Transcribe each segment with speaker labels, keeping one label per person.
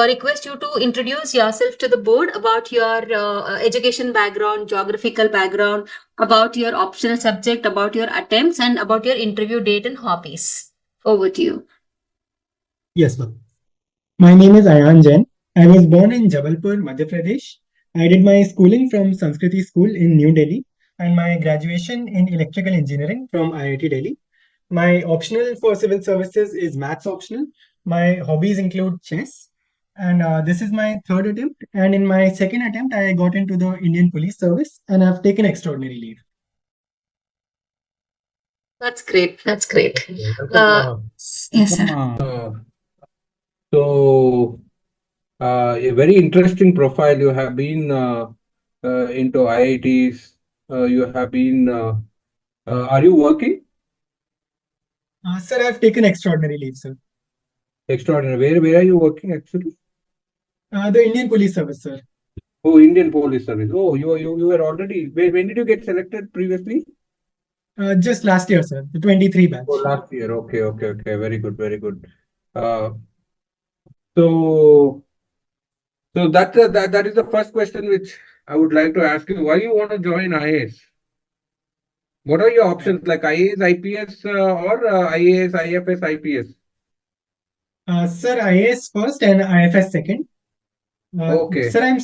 Speaker 1: request you to introduce yourself to the board about your education background, geographical background, about your optional subject, about your attempts, and about your interview date and hobbies. Over to you.
Speaker 2: Yes, ma'am. My name is AYAN Jain. I was born in Jabalpur, Madhya Pradesh. I did my schooling from Sanskriti School in New Delhi and my graduation in electrical engineering from IIT Delhi. My optional for civil services is maths optional. My hobbies include chess. And this is my third attempt. And in my second attempt, I got into the Indian Police Service and I've taken extraordinary leave.
Speaker 1: That's great. That's great. Yes, sir.
Speaker 3: So, a very interesting profile. You have been into IITs. You have been. Are you working?
Speaker 2: Sir, I've taken extraordinary leave, sir.
Speaker 3: Extraordinary. Where are you working actually?
Speaker 2: The Indian Police Service, sir.
Speaker 3: Oh, Indian Police Service. Oh, you were already. When did you get selected previously?
Speaker 2: Just last year, sir. The 23 batch.
Speaker 3: Oh, last year. Okay. Very good. Very good. Uh, so that is the first question which I would like to ask you. Why you want to join IAS? What are your options like IAS, IPS, or IAS, IFS, IPS?
Speaker 2: Sir, IAS first and IFS second.
Speaker 3: Okay.
Speaker 2: Sir, I'm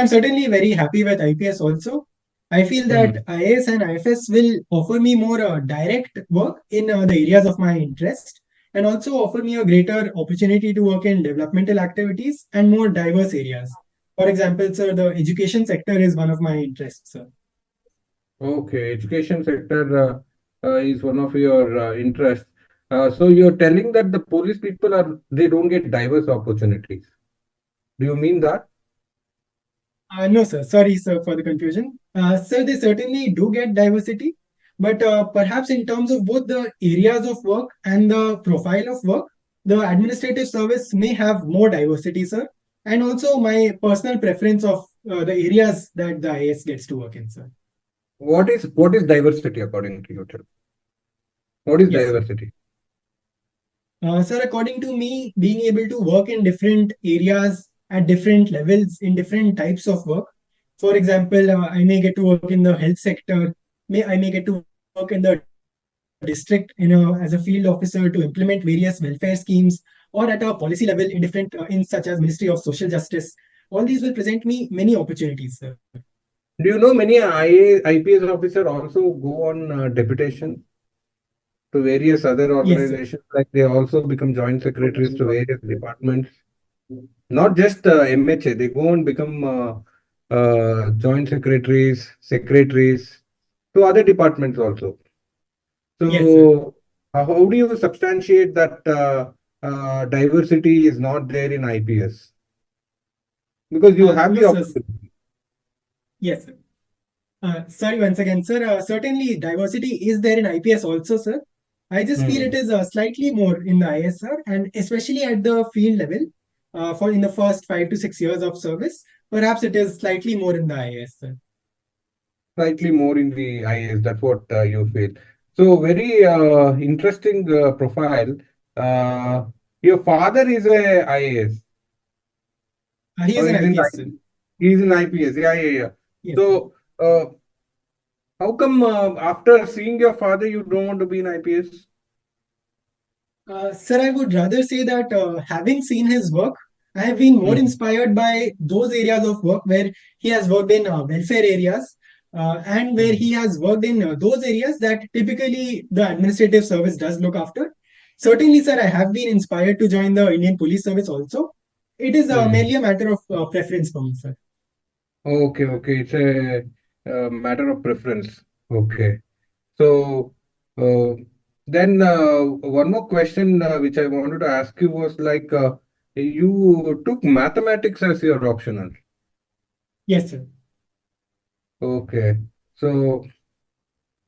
Speaker 2: certainly very happy with IPS also. I feel that IAS and IFS will offer me more direct work in the areas of my interest and also offer me a greater opportunity to work in developmental activities and more diverse areas. For example, sir, the education sector is one of my interests, sir.
Speaker 3: Okay, education sector is one of your interests. So you're telling that the police people they don't get diverse opportunities. Do you mean that?
Speaker 2: No, sir. Sorry, sir, for the confusion. Sir, they certainly do get diversity, but perhaps in terms of both the areas of work and the profile of work, the administrative service may have more diversity, sir. And also my personal preference of the areas that the IAS gets to work in, sir.
Speaker 3: What is diversity according to you? What is
Speaker 2: Yes, sir.
Speaker 3: diversity?
Speaker 2: Sir, according to me, being able to work in different areas at different levels in different types of work. For example, I may get to work in the health sector. I may get to work in the district, as a field officer to implement various welfare schemes, or at a policy level in different, in such as Ministry of Social Justice. All these will present me many opportunities, sir.
Speaker 3: Do you know many IPS officers also go on deputation to various other
Speaker 2: Yes, sir.
Speaker 3: organizations? Like they also become joint secretaries to various departments. Not just MHA, they go and become joint secretaries to other departments also.
Speaker 2: Yes, sir.
Speaker 3: So, how do you substantiate that diversity is not there in IPS? Because you have the
Speaker 2: No, sir.
Speaker 3: opportunity.
Speaker 2: Yes, sir. Sorry, once again, sir. Certainly, diversity is there in IPS also, sir. I just feel it is slightly more in the IAS, sir, and especially at the field level, for in the first 5 to 6 years of service, perhaps it is slightly more in the IAS, sir.
Speaker 3: Slightly more in the IAS, that's what you feel. So, very interesting profile. Your father is a IAS.
Speaker 2: He is
Speaker 3: Or
Speaker 2: an
Speaker 3: he's in
Speaker 2: IPS, sir.
Speaker 3: he's in IPS. Yeah.
Speaker 2: Yes, sir.
Speaker 3: So, how come after seeing your father, you don't want to be in IPS?
Speaker 2: Sir, I would rather say that having seen his work, I have been more inspired by those areas of work where he has worked in welfare areas, and where he has worked in those areas that typically the administrative service does look after. Certainly, sir, I have been inspired to join the Indian Police Service also. It is merely a matter of preference for me, sir.
Speaker 3: Okay. It's a matter of preference. Okay. So, uh, then one more question which I wanted to ask you was like, you took mathematics as your optional.
Speaker 2: Yes, sir.
Speaker 3: Okay. So,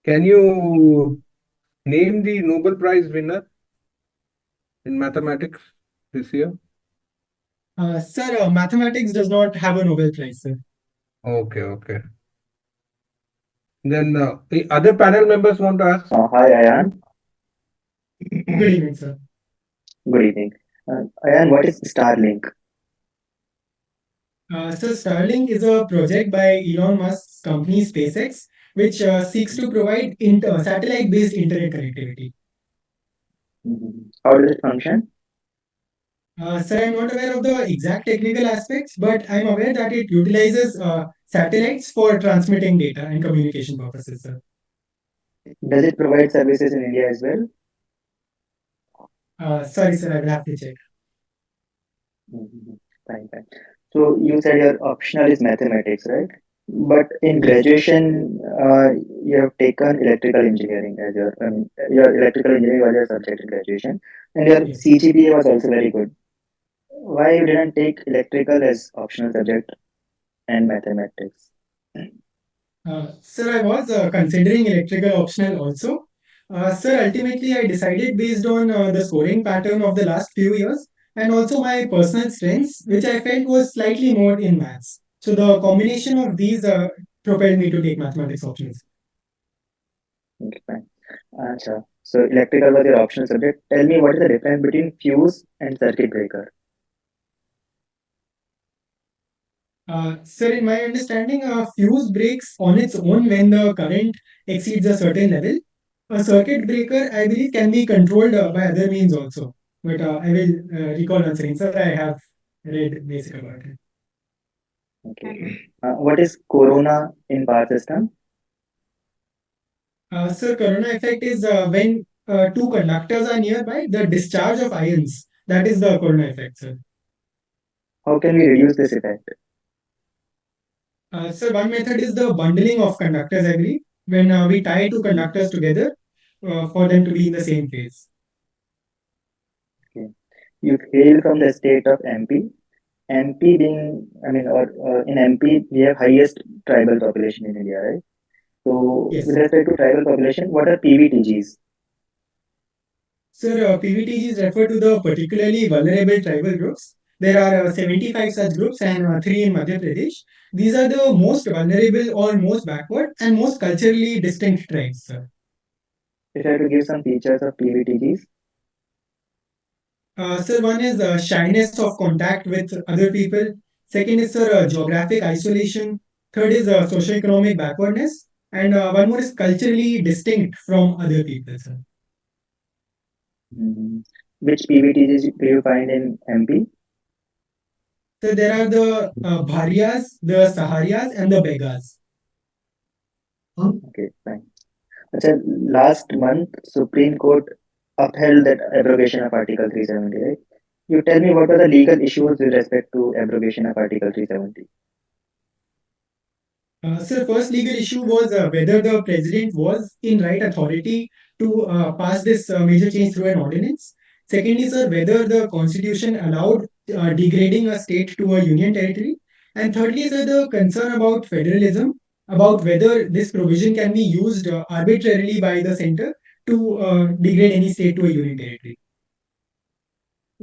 Speaker 3: can you name the Nobel Prize winner in mathematics this year?
Speaker 2: Sir, mathematics does not have a Nobel Prize, sir.
Speaker 3: Okay. Then the other panel members want to ask.
Speaker 4: Hi, Ayan.
Speaker 2: Good evening, sir.
Speaker 4: Good evening. Ayan, what is Starlink?
Speaker 2: So Starlink is a project by Elon Musk's company SpaceX, which seeks to provide satellite-based internet connectivity.
Speaker 4: How does it function?
Speaker 2: Sir, I'm not aware of the exact technical aspects, but I'm aware that it utilizes satellites for transmitting data and communication purposes, sir.
Speaker 4: Does it provide services in India as well?
Speaker 2: Sorry, sir, I will have to check.
Speaker 4: Fine, fine. So you said your optional is mathematics, right? But in
Speaker 2: Yes.
Speaker 4: graduation, you have taken electrical engineering as your electrical engineering was your subject in graduation, and your
Speaker 2: Yes.
Speaker 4: CGPA was also very good. Why you didn't take electrical as optional subject and mathematics?
Speaker 2: Sir, I was considering electrical optional also. Sir, ultimately, I decided based on the scoring pattern of the last few years and also my personal strengths, which I felt was slightly more in maths. So the combination of these propelled me to take mathematics options.
Speaker 4: Okay, fine. Acha. So electrical was your optional subject. Tell me what is the difference between fuse and circuit breaker?
Speaker 2: Sir, in my understanding, a fuse breaks on its own when the current exceeds a certain level. A circuit breaker, I believe, can be controlled by other means also. But I will recall answering, sir. I have read basic about it.
Speaker 4: Okay. What is corona in power system?
Speaker 2: Sir, corona effect is when two conductors are nearby, the discharge of ions. That is the corona effect, sir.
Speaker 4: How can we reduce this effect?
Speaker 2: Sir, one method is the bundling of conductors, I believe, when we tie two conductors together for them to be in the same phase.
Speaker 4: Okay. You hail from the state of MP. MP being, or in MP, we have highest tribal population in India, right? So,
Speaker 2: Yes.
Speaker 4: with respect to tribal population, what are PVTGs?
Speaker 2: Sir, PVTGs refer to the particularly vulnerable tribal groups. There are 75 such groups and three in Madhya Pradesh. These are the most vulnerable or most backward and most culturally distinct tribes, sir.
Speaker 4: If I have to give some features of PVTGs,
Speaker 2: Sir, one is shyness of contact with other people. Second is, sir, geographic isolation. Third is socioeconomic backwardness. And one more is culturally distinct from other people, sir.
Speaker 4: which PVTGs do you find in MP?
Speaker 2: So there are the Bharyas, the Saharias, and the Begas.
Speaker 4: Okay, fine. Achha, last month, Supreme Court upheld that abrogation of Article 370, right? You tell me what are the legal issues with respect to abrogation of Article 370?
Speaker 2: Sir, first legal issue was whether the president was in right authority to pass this major change through an ordinance. Secondly, sir, whether the constitution allowed degrading a state to a union territory. And thirdly, sir, the concern about federalism, about whether this provision can be used arbitrarily by the center to degrade any state to a union territory.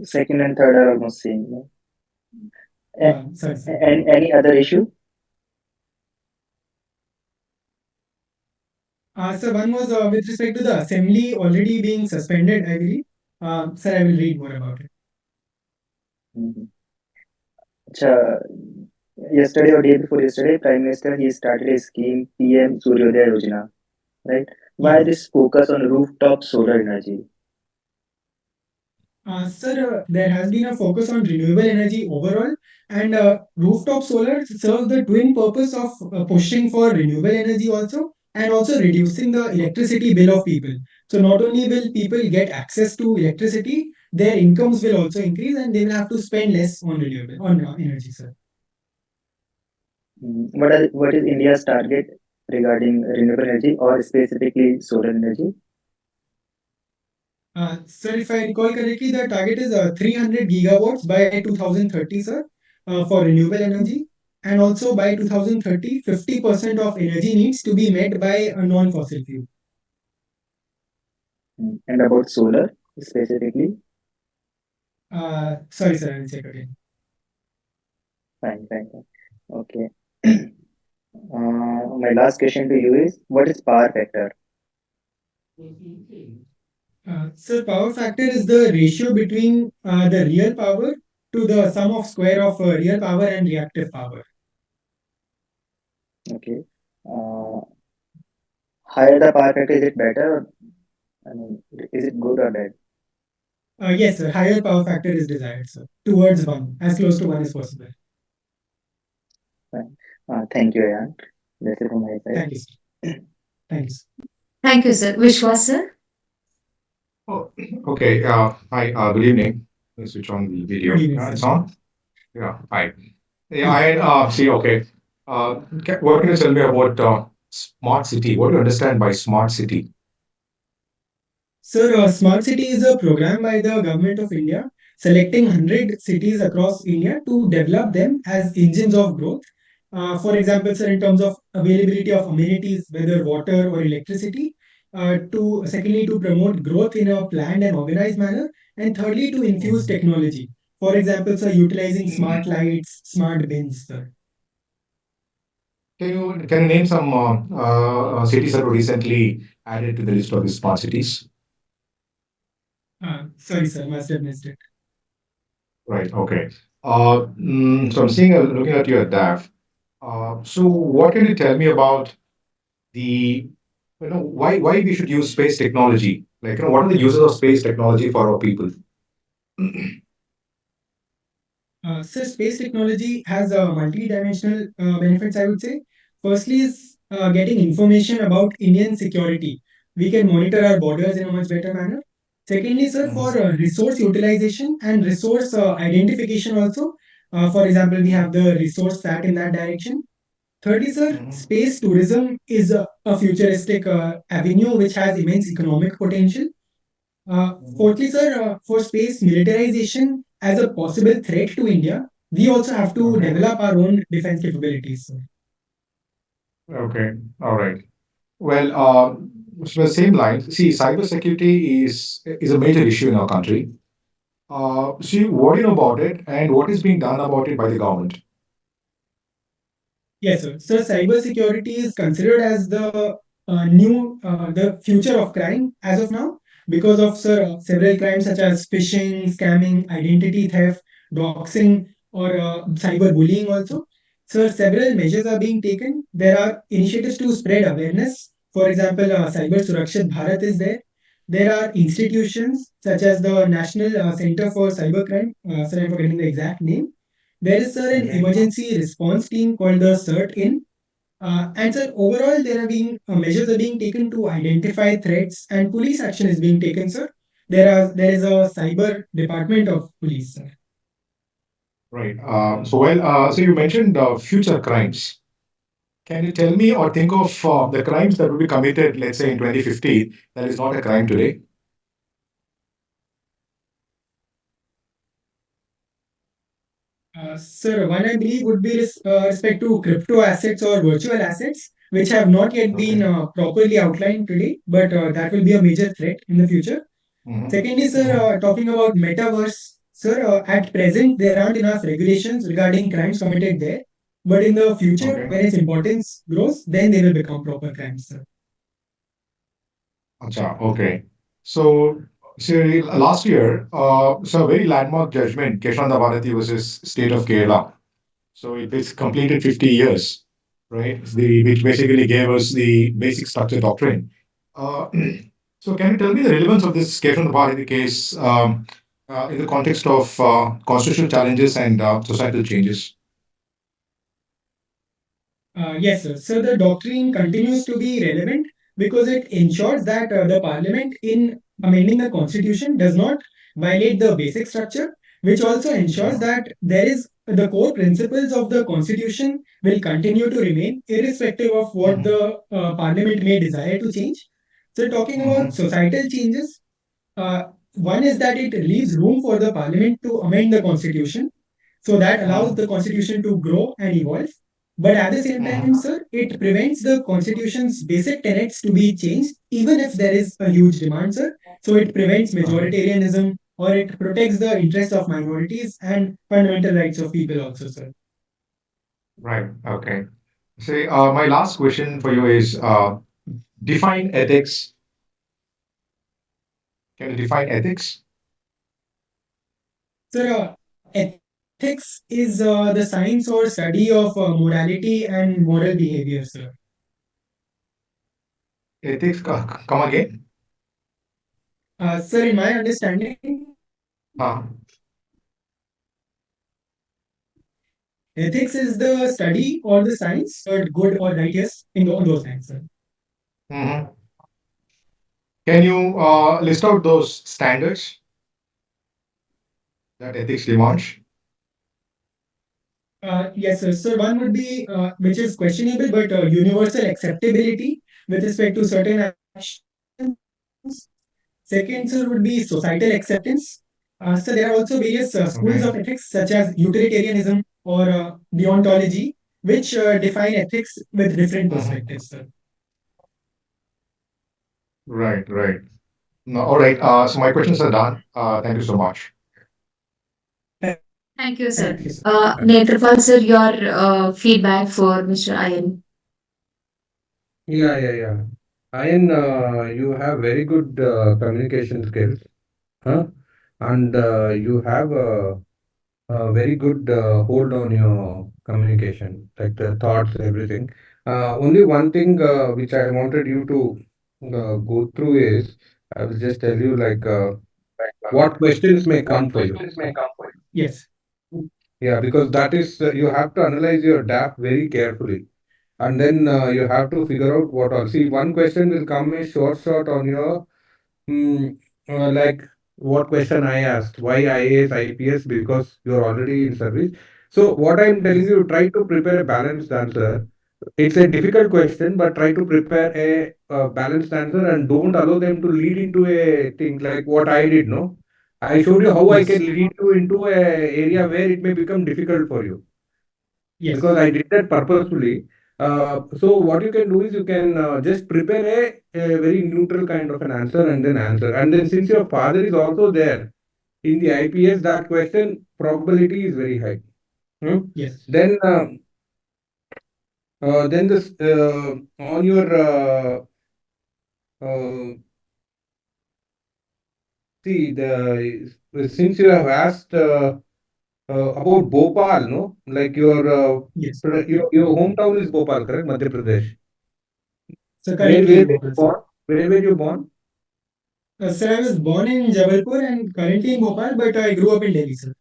Speaker 4: Second and third are almost same. No?
Speaker 2: Sorry, sir.
Speaker 4: And any other issue?
Speaker 2: Sir, one was with respect to the assembly already being suspended, I believe. Sir, I will read more about it.
Speaker 4: Mhm. Achha, yesterday or day before yesterday, Prime Minister he started a scheme PM Suryodaya Yojana, right? Why
Speaker 2: Yes.
Speaker 4: this focus on rooftop solar energy?
Speaker 2: Sir, there has been a focus on renewable energy overall, and rooftop solar serves the twin purpose of pushing for renewable energy also, and also reducing the electricity bill of people. So not only will people get access to electricity, their incomes will also increase, and they will have to spend less on renewable on energy, sir.
Speaker 4: What is India's target regarding renewable energy or specifically solar energy?
Speaker 2: Sir, if I recall correctly, the target is 300 gigawatts by 2030, sir, for renewable energy. And also by 2030, 50% of energy needs to be met by a non-fossil fuel.
Speaker 4: And about solar specifically?
Speaker 2: Sorry, sir, I will check again.
Speaker 4: Fine, fine, fine. Okay. My last question to you is what is power factor?
Speaker 2: So power factor is the ratio between the real power to the sum of square of real power and reactive power.
Speaker 4: Okay. Uh, Higher the power factor, is it better? I mean, is it good or bad?
Speaker 2: Yes, sir. Higher power factor is desired, sir. Towards one, as close to one as possible.
Speaker 4: Fine. Thank you, Ayan. That's it from my side.
Speaker 2: Thank you, sir. Thanks.
Speaker 1: Thank you, sir. Vishwas, sir.
Speaker 5: Oh, okay. Hi. Good evening. Let's switch on the video.
Speaker 2: Good evening,
Speaker 5: It's
Speaker 2: sir.
Speaker 5: on. Yeah. Hi. Yeah. I see. Okay. What can you tell me about smart city? What do you understand by smart city?
Speaker 2: Sir, Smart City is a program by the Government of India selecting 100 cities across India to develop them as engines of growth. For example, sir, in terms of availability of amenities, whether water or electricity, to secondly, to promote growth in a planned and organized manner, and thirdly, to infuse technology. For example, sir, utilizing smart lights, smart bins, sir.
Speaker 5: Can you name some cities that were recently added to the list of the smart cities?
Speaker 2: Sorry, sir, must have missed it.
Speaker 5: Right. Okay. So I'm looking at your DAF. So what can you tell me about the why we should use space technology? Like, what are the uses of space technology for our people?
Speaker 2: So space technology has multi-dimensional benefits, I would say. Firstly is getting information about Indian security. We can monitor our borders in a much better manner. Secondly, sir, for resource utilization and resource identification also. For example, we have the resource sat in that direction. Thirdly, sir, space tourism is a futuristic avenue which has immense economic potential. Fourthly, sir, for space militarization as a possible threat to India, we also have to
Speaker 5: Okay.
Speaker 2: develop our own defense capabilities, sir.
Speaker 5: Okay. All right. Well, so the same line. See, cybersecurity is a major issue in our country. See, what do you know about it, and what is being done about it by the government?
Speaker 2: Yes, sir. So cybersecurity is considered as the future of crime as of now because of sir several crimes such as phishing, scamming, identity theft, doxing, or cyberbullying also. So several measures are being taken. There are initiatives to spread awareness. For example, Cyber Surakshat Bharat is there. There are institutions such as the National Center for Cybercrime. Sorry, I'm forgetting the exact name. There is, sir, an emergency response team called the CERT-IN. And sir, overall, there are being measures are being taken to identify threats, and police action is being taken, sir. There is a cyber department of police, sir.
Speaker 5: Right. So you mentioned future crimes. Can you tell me or think of the crimes that will be committed, let's say in 2050, that is not a crime today?
Speaker 2: Sir, one I believe would be respect to crypto assets or virtual assets, which have not yet been
Speaker 5: Okay.
Speaker 2: properly outlined today, but that will be a major threat in the future.
Speaker 5: Mm-hmm.
Speaker 2: Secondly, sir, talking about metaverse, sir, at present there aren't enough regulations regarding crimes committed there. But in the future,
Speaker 5: Okay.
Speaker 2: when its importance grows, then they will become proper crimes, sir.
Speaker 5: Acha, okay. So, last year, a very landmark judgment, Keshan Bharati versus State of Kerala. So it's completed 50 years, right? Which basically gave us the basic structure doctrine. Uh, so can you tell me the relevance of this Keshan Bharati case in the context of constitutional challenges and societal changes?
Speaker 2: Yes, sir. So the doctrine continues to be relevant because it ensures that the parliament, in amending the constitution, does not violate the basic structure, which also ensures that there is the core principles of the constitution will continue to remain irrespective of what the parliament may desire to change. So, talking about societal changes, uh, one is that it leaves room for the parliament to amend the constitution so that allows the constitution to grow and evolve. But at the same time, sir, it prevents the constitution's basic tenets to be changed, even if there is a huge demand, sir. So it prevents majoritarianism or it protects the interests of minorities and fundamental rights of people also, sir.
Speaker 5: Right. Okay. See, my last question for you is define ethics. Can you define ethics?
Speaker 2: Sir, ethics is the science or study of morality and moral behavior, sir.
Speaker 5: Ethics, come again?
Speaker 2: Sir, in my understanding,
Speaker 5: Uh,
Speaker 2: ethics is the study or the science good or righteous on those lines, sir.
Speaker 5: mhm. Can you list out those standards that ethics demands?
Speaker 2: Yes, sir. So one would be which is questionable, but universal acceptability with respect to certain actions. Second, sir, would be societal acceptance. So there are also various schools of
Speaker 5: Okay.
Speaker 2: ethics, such as utilitarianism or deontology, which define ethics with different
Speaker 5: Mhm.
Speaker 2: perspectives, sir.
Speaker 5: Right, right. No, all right. So my questions are done. Thank you so much.
Speaker 1: Thank you,
Speaker 2: Thank
Speaker 1: sir.
Speaker 2: you, sir.
Speaker 1: Netrapal, sir, your feedback for Mr. Ian.
Speaker 3: Yeah. Ayan, you have very good communication skills, huh? And you have a very good hold on your communication, like the thoughts, everything. Only one thing which I wanted you to go through is, I will just tell you like what questions may come for you.
Speaker 2: Yes,
Speaker 3: Yeah, because that is you have to analyze your DAP very carefully, and then you have to figure out what all. See, one question will come is short on your like what question I asked, why IAS, IPS, because you're already in service. So what I'm telling
Speaker 2: yes,
Speaker 3: you, try to prepare a balanced answer. It's a difficult question, but try to prepare a balanced answer and don't allow them to lead into a thing like what I did. No, I showed you how I
Speaker 2: yes,
Speaker 3: can lead you into a area where it may become difficult for you
Speaker 2: yes,
Speaker 3: because I did that purposefully. So what you can do is you can just prepare a very neutral kind of an answer and then answer. And then since your father is also there in the IPS, that question probability is very high. Hmm?
Speaker 2: yes,
Speaker 3: Then then this on your uh, see the since you have asked about Bhopal, no, like
Speaker 2: yes.
Speaker 3: your hometown is Bhopal, correct? Madhya Pradesh.
Speaker 2: So
Speaker 3: Where
Speaker 2: currently
Speaker 3: where
Speaker 2: in
Speaker 3: were you
Speaker 2: Bhopal, sir.
Speaker 3: born? Where were you born?
Speaker 2: Sir, I was born in Jabalpur and currently in Bhopal, but I grew up in Delhi, sir.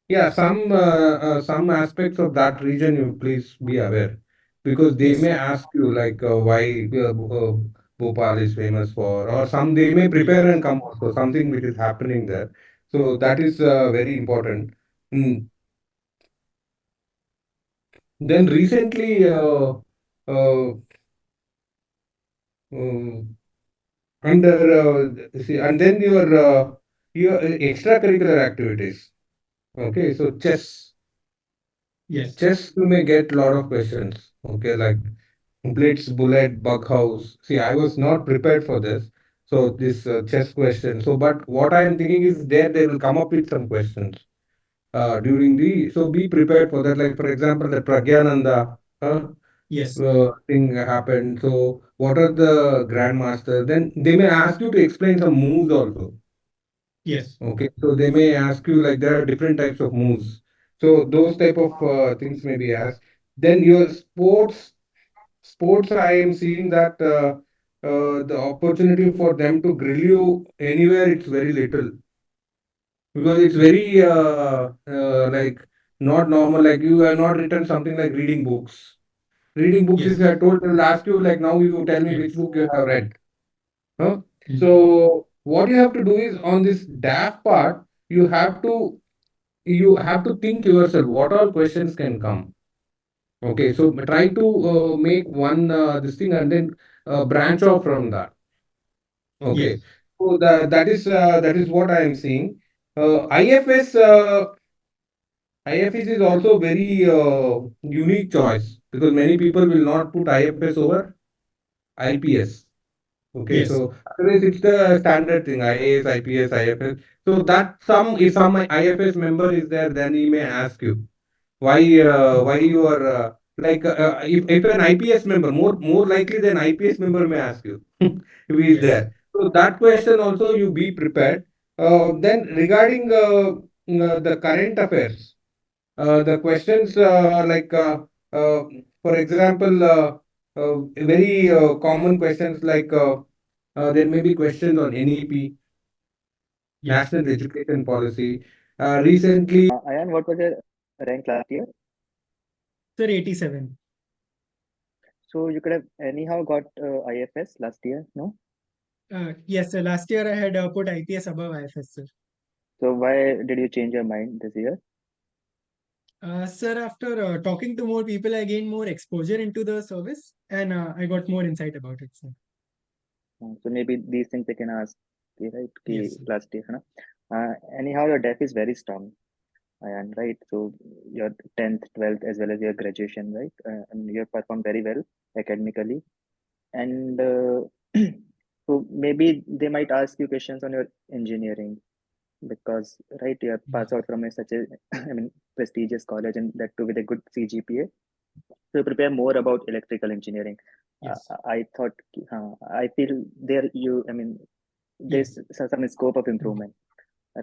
Speaker 3: Yeah, some aspects of that region you please be aware because they
Speaker 2: Yes,
Speaker 3: may ask you like why Bhopal is famous for, or some they may prepare and come also something which is happening there. So that is very important. Mm. Then recently, um, under see, and then your extracurricular activities. Okay, so
Speaker 2: yes,
Speaker 3: chess you may get a lot of questions. Okay, like Blitz, Bullet, Bug House. See, I was not prepared for this. So this chess question. So, but what I am thinking is there they will come up with some questions during the. So be prepared for that. Like for example, the Pragyananda
Speaker 2: yes,
Speaker 3: thing happened. So what are the grandmasters? Then they may ask you to explain some moves also.
Speaker 2: yes,
Speaker 3: Okay, so they may ask you like there are different types of moves. So those type of things may be asked. Then your sports, I am seeing that the opportunity for them to grill you anywhere, it's very little because it's very like not normal. Like you have not written something like reading books. Reading books, if
Speaker 2: yes,
Speaker 3: you had told, they'll ask you like now you tell me which
Speaker 2: yes.
Speaker 3: book you have read. Huh?
Speaker 2: Mm.
Speaker 3: So what you have to do is on this DAF part, you have to think yourself what all questions can come. Okay, so try to make one this thing and then branch off from that. Okay,
Speaker 2: Yes,
Speaker 3: so that is what I am seeing. IFS is also very unique choice because many people will not put IFS over IPS. Okay,
Speaker 2: yes,
Speaker 3: so otherwise it's the standard thing, IAS, IPS, IFS. So that if some IFS member is there, then he may ask you why you are like if an IPS member more likely than IPS member may ask you if he is
Speaker 2: yes,
Speaker 3: there. So that question also you be prepared. Then regarding the current affairs, the questions uh, for example, very common questions like there may be questions on NEP, National Education Policy. Recently,
Speaker 4: Ayan, what was your rank last year?
Speaker 2: Sir, 87.
Speaker 4: So you could have anyhow got IFS last year, no?
Speaker 2: Yes, sir. Last year I had put IPS above IFS, sir.
Speaker 4: So why did you change your mind this year?
Speaker 2: Sir, after talking to more people, I gained more exposure into the service and I got more insight about it, sir.
Speaker 4: So maybe these things they can ask, okay, right? Okay,
Speaker 2: Yes, sir.
Speaker 4: last year, है ना? Anyhow, your def is very strong, Ayan, right? So your 10th, 12th, as well as your graduation, right? And you have performed very well academically. And so maybe they might ask you questions on your engineering because, right, you are passed out from such a, I mean, prestigious college and that too with a good CGPA. So you prepare more about electrical engineering.
Speaker 2: Yes.
Speaker 4: I thought, I feel there you, I mean, there's some scope of improvement,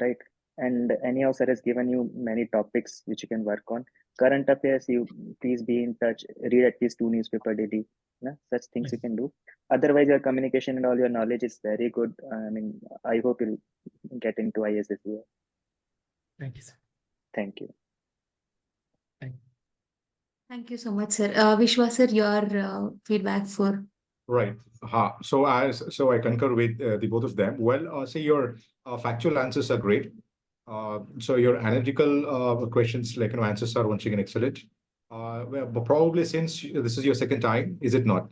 Speaker 4: right? And anyhow, sir has given you many topics which you can work on. Current affairs, you please be in touch, read at least 2 newspaper daily. Yeah, such things
Speaker 2: Yes.
Speaker 4: you can do. Otherwise, your communication and all your knowledge is very good. I mean, I hope you'll get into IAS this year.
Speaker 2: Thank you, sir.
Speaker 4: Thank you.
Speaker 1: Thank you so much, sir. Vishwa, sir, your feedback for.
Speaker 5: Right. So I concur with the both of them. Well, say your factual answers are great. So your analytical questions, like answers are once again excellent. Well, but probably since this is your second time, is it not?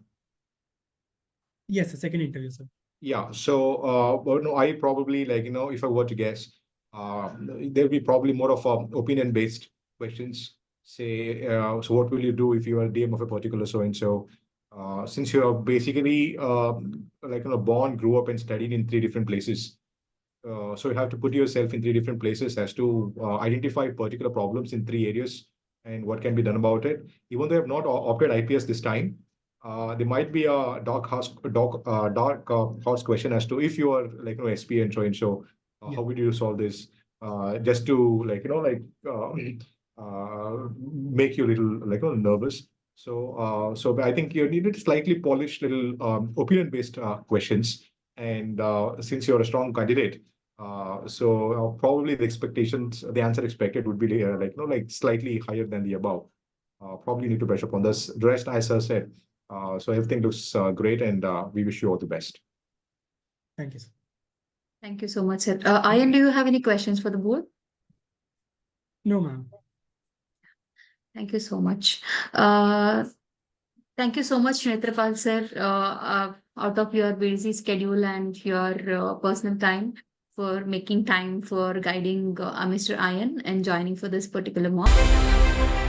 Speaker 2: Yes, the second interview, sir.
Speaker 5: Yeah. So, well, no, I probably if I were to guess, there'll be probably more of opinion-based questions. Say, so what will you do if you are DM of a particular so and so? Since you are basically born, grew up, and studied in 3 different places, so you have to put yourself in 3 different places as to identify particular problems in 3 areas and what can be done about it. Even though I have not opted IPS this time, there might be a dark horse question as to if you are SP and so, how would you solve this? Just to make you a little nervous. So I think you needed slightly polished little opinion-based questions. And since you're a strong candidate, probably the expectations, the answer expected would be slightly higher than the above. Probably need to brush up on this. The rest, as I said, so everything looks great, and we wish you all the best.
Speaker 2: Thank you, sir.
Speaker 1: Thank you so much, sir. Ayan, do you have any questions for the board?
Speaker 2: No, ma'am.
Speaker 1: Thank you so much. Thank you so much, Netrapal sir, out of your busy schedule and your personal time for making time for guiding Mr. Ayan and joining for this particular mock.